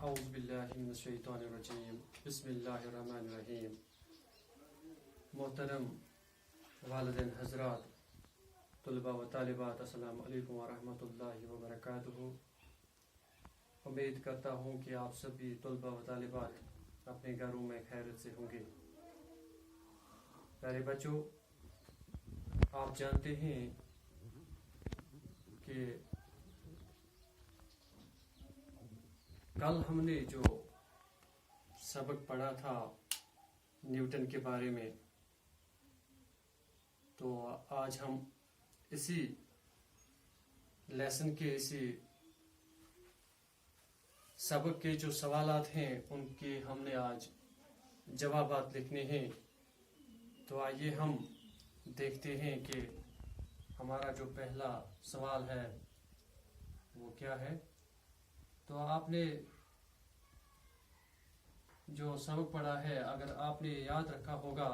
اعوذ باللہ من الشیطان الرجیم بسم اللہ الرحمن الرحیم. محترم والدین حضرات، طلباء و طالبات، السلام علیکم ورحمۃ اللہ وبرکاتہ. امید کرتا ہوں کہ آپ سبھی طلباء و طالبات اپنے گھروں میں خیریت سے ہوں گے. پیارے بچوں، آپ جانتے ہیں کہ کل ہم نے جو سبق پڑھا تھا نیوٹن کے بارے میں، تو آج ہم اسی لیسن کے اسی سبق کے جو سوالات ہیں ان کے ہم نے آج جوابات لکھنے ہیں. تو آئیے ہم دیکھتے ہیں کہ ہمارا جو پہلا سوال ہے وہ کیا ہے. تو آپ نے جو سبق پڑھا ہے، اگر آپ نے یاد رکھا ہوگا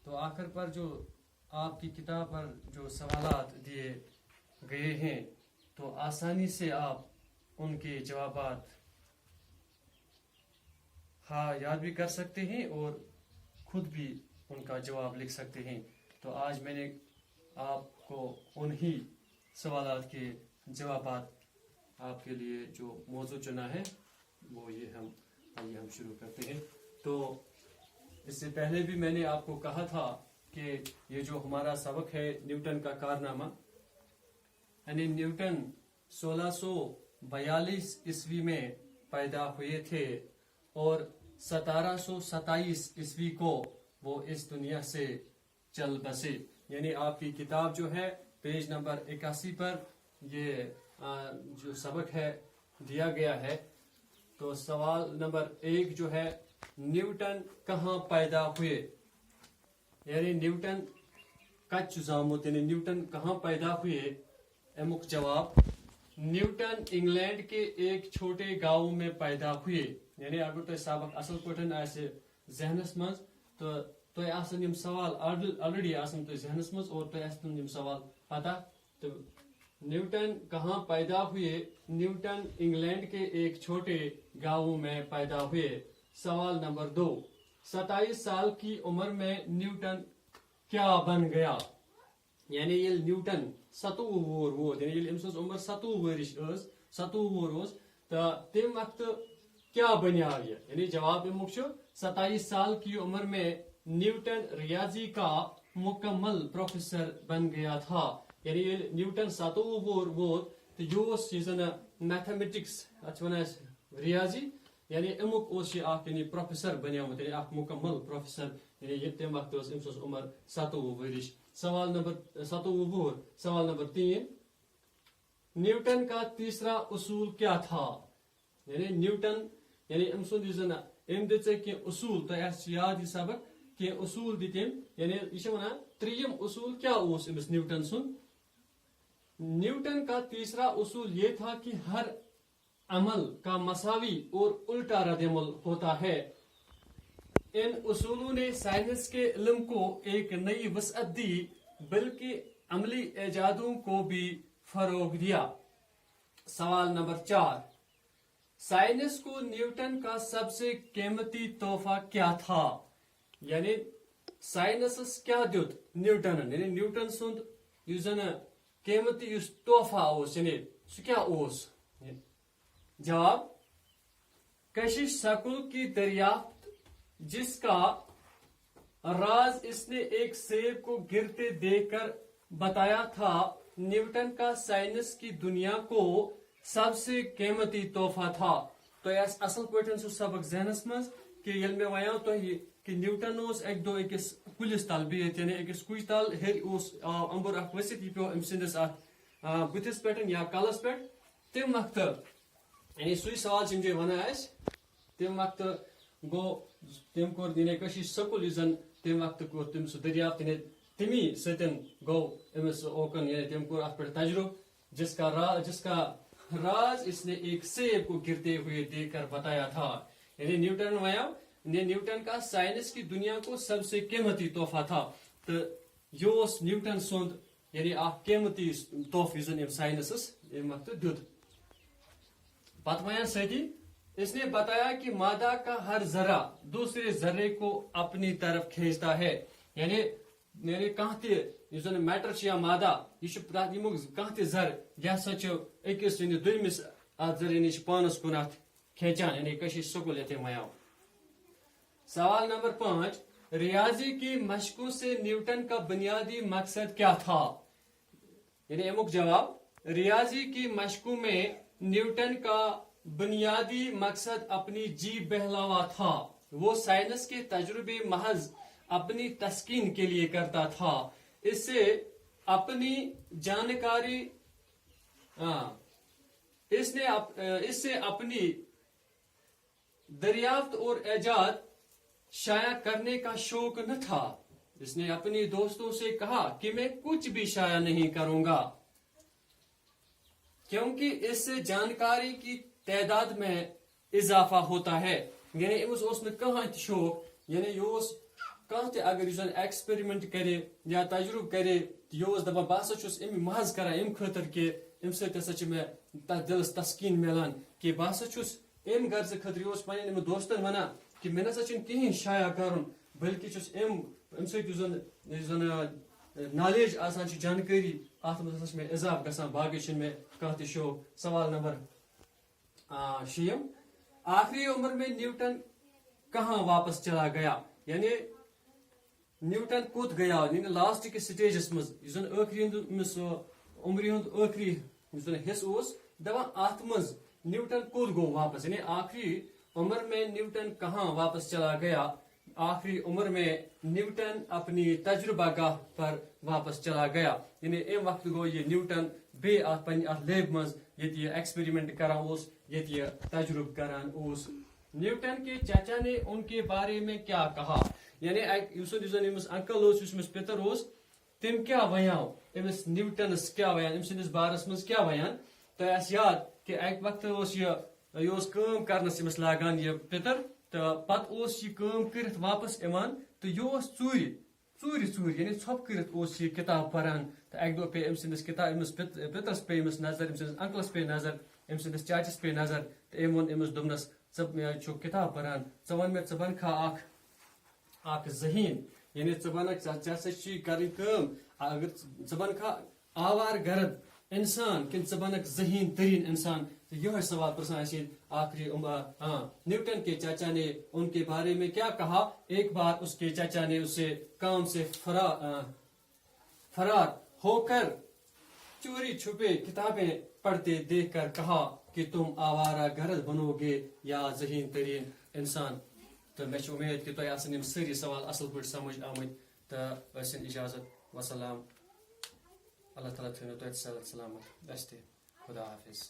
تو آخر پر جو آپ کی کتاب پر جو سوالات دیے گئے ہیں تو آسانی سے آپ ان کے جوابات یاد بھی کر سکتے ہیں اور خود بھی ان کا جواب لکھ سکتے ہیں. تو آج میں نے آپ کو انہی سوالات کے جوابات آپ کے لیے جو موضوع چنا ہے وہ یہ ہم شروع کرتے ہیں. تو اس سے پہلے بھی میں نے آپ کو کہا تھا کہ یہ جو ہمارا سبق ہے نیوٹن کا کارنامہ، یعنی نیوٹن 1642 عیسوی میں پیدا ہوئے تھے اور 1727 عیسوی کو وہ اس دنیا سے چل بسے. یعنی آپ کی کتاب جو ہے پیج نمبر 81 پر یہ جو سبق ہے دیا گیا ہے. تو سوال نمبر 1 جو ہے، نیوٹن کہاں پیدا ہوئے، یعنی نیوٹن کچ زامت، یعنی نیوٹن کہاں پیدا ہوئے. امیک جواب، نیوٹن انگلینڈ کے ایک چھوٹے گاؤں میں پیدا ہوئے. یعنی اگر تو سبق اصل پٹن آسے ذہنس مز تو تۄہہِ آسن یم سوال آلریڈی آسن تو ذہنس مز اور تۄہہِ آسن یم سوال پتہ. تو نیوٹن کہاں پیدا ہوئے؟ نیوٹن انگلینڈ کے ایک چھوٹے گاؤں میں پیدا ہوئے. سوال نمبر 2، 27 سال کی عمر میں نیوٹن کیا بن گیا؟ یعنی یہ نیوٹن 27 وُہُر ووت، یعنی أمۍ سٕنٛز عمر 27 ؤرِش ٲس، 27 وُہُر اوس، تو تمہِ وقتہٕ کیا بنیاو یہ؟ یعنی جواب امیک چھُ 27 سال کی عمر میں نیوٹن ریاضی کا مکمل پروفیسر بن گیا تھا. یعنی نیوٹن 27 وُہُر ووت تو یہ زن میتھمیٹکس اتھ ونان ریاضی، یعنی امیک اوس یہ اخ یعنی پروفیسر بنیومت، یعنی اخ مکمل پروفیسر. یعنی تمہِ وقت ٲس أمۍ سٕنٛز عمر 27 ؤرِش. سوال نمبر 27 وُہُر. سوال نمبر 3، نیوٹن کا تیسرا اصول کیا تھا؟ یعنی نیوٹن، یعنی أمۍ سُنٛد یُس زن أمۍ دِژ کینٛہہ اصوٗل، تۄہہِ آسہِ یاد یہِ سبق، کینٛہہ اصوٗل دِتۍ أمۍ. یعنی یہ چھِ ونان ترٛیٚیِم اصوٗل کیا اوس أمِس نیوٹن سُنٛد؟ نیوٹن کا تیسرا اصول یہ تھا کہ ہر عمل کا مساوی اور الٹا رد عمل ہوتا ہے. ان اصولوں نے سائنس کے علم کو ایک نئی وسعت دی، بلکہ عملی ایجادوں کو بھی فروغ دیا. سوال نمبر 4، سائنس کو نیوٹن کا سب سے قیمتی تحفہ کیا تھا؟ یعنی سائنسس کیا دیت نیوٹن، یعنی نیوٹن سند یُس زن قیمتی یُس تحفہ اوس، یعنی سُہ کیا اوس؟ جواب، کشش ثقل کی دریافت، جس کا راز اس نے ایک سیب کو گرتے دیکھ کر بتایا تھا، نیوٹن کا سائنس کی دنیا کو سب سے قیمتی تحفہ تھا. تو اصل پٲٹھۍ سُہ سبق ذہنس مز کہ ییٚلہِ مےٚ وَنیو تۄہہِ کہ نیوٹن اوس اکہِ دۄہ أکِس کُلِس تل بِہِتھ، یعنی أکِس کُجہِ تل ہیٚرِ اوس امبُر اکھ ؤسِتھ، یہِ پیوٚو أمۍ سٕنٛدِس اتھ بٕتھِس پٮ۪ٹھ یا کلس پٮ۪ٹھ. تمہِ وقتہٕ یعنی سُے سوال چھِ یِم جاے ونان اَسہِ، تمہِ وقتہٕ گوٚو تٔمۍ کوٚر یعنی کشش ثقل یُس زن تمہِ وقتہٕ کوٚر تٔمۍ سُہ دریافت، یعنی تمی سۭتۍ گوٚو أمِس اوکُن، یعنی تٔمۍ کوٚر اتھ پٮ۪ٹھ تجربہٕ. جس کا راز اس نے ایک سیب کو گرتے ہوئے دیکھ کر بتایا تھا. یعنی نیوٹن ویو، نیوٹن کا سائنس کی دنیا کو سب سے قیمتی تحفہ تھا. تو یہ نیوٹن سند یعنی اخ قیمتی تحفہ یُس زن سائنسس امہِ وقتہٕ دیُت. پتہٕ وَنان سۭتی اس نے بتایا کہ مادہ کا ہر ذرہ دوسرے ذرے کو اپنی طرف کھینچتا ہے. یعنی کھانا میٹر یا مادہ یہ ذر یہ اکس دویمس ات ذرے نش پانس کن ات کھینچان یعنی سکول یہ میو. سوال نمبر 5. ریاضی کی مشقوں سے نیوٹن کا بنیادی مقصد کیا تھا؟ یعنی امک جواب ریاضی کی مشقوں میں نیوٹن کا بنیادی مقصد اپنی جیب بہلاوا تھا. وہ سائنس کے تجربے محض اپنی تسکین کے لیے کرتا تھا. اس سے اپنی جانکاری اس سے اپنی دریافت اور ایجاد شائع کرنے کا شوق نہ تھا. اس نے اپنی دوستوں سے کہا کہ میں کچھ بھی شائع نہیں کروں گا کیونکہ اس سے جانکاری کی تعداد میں اضافہ ہوتا ہے. یعنی امس شوق یعنی یہ اگر ایکسپیریمنٹ کرے یا تجربہ کرے یہ دپان بہت چھس ام محض کران ام خاطر کہ ام سی میں دلس تسکین ملان کہ بہت چھس ام غرض خاطر یہ پنن دوستن ونان کہ مے نسا کہین شائع کرن بلکہ چھس ام سن نالیج آسان جانکاری ات مز میں اضافہ گژھان باقی چھ میں کانٛہہ تہِ شوق. سوال نمبر 6. آخری عمر میں نیوٹن کہاں واپس چلا گیا؟ یعنی نیوٹن کوت گیا یعنی لاسٹ کس سٹیجس مز آخری عمری ہند آخری حصہ دپان ات مز نیوٹن کوت گو واپس یعنی آخری عمر میں نیوٹن کہاں واپس چلا گیا؟ آخری عمر میں نیوٹن اپنی تجربہ گاہ پر واپس چلا گیا. یعنی ام وقت گو یہ نیوٹن لیب مز یہ ایکسپیریمنٹ کران یہ تجربہ کران. نیوٹن کے چچا نے ان کے بارے میں کیا کہا؟ یعنی انکل پتر تم کیا ویاو امس نیوٹنس کیا ویان ام سندس بارس مز کیا ویان. تو اس یاد کہ ایک وقت یہ کام کرنس امس لاگان یہ پتر تو پت یہ کام کرت واپس ایمان تو یہ ژور یعنی ژھپ کرت یہ کتاب پران. تو ایک دہ پہ ام سندس کتاب امس پترس پہ امس نظر ام سندس انکلس پہ نظر ام سندس چاچس پہ نظر تو ام وون امس دوپنس ژٕ کتاب پران ژٕ ون مے ژٕ بنکھا اخ ذہین یعنی ژٕ بنکھ ژےٚ ہسا چھی کرٕنۍ کٲم اگر ژٕ بنکھا آوار گرد انسان کن ژٕ بنکھ ذہین ترین انسان. تو یہ سوال پرسان اسی آخری نیوٹن کے چچا نے ان کے بارے میں کیا کہا؟ ایک بار اس کے چچا نے اسے کام سے فرار ہو کر چوری چھپے کتابیں پڑھتے دیکھ کر کہا کہ تم آوارہ گرد بنو گے یا ذہین ترین انسان. تو میں امید کہ تہ آسن ساری سوال اصل پہ سمجھ آمت تو ٲسِن اجازت وسلام. اللہ تعالیٰ تھٲینو توتہِ صحت سلامت. خدا حافظ.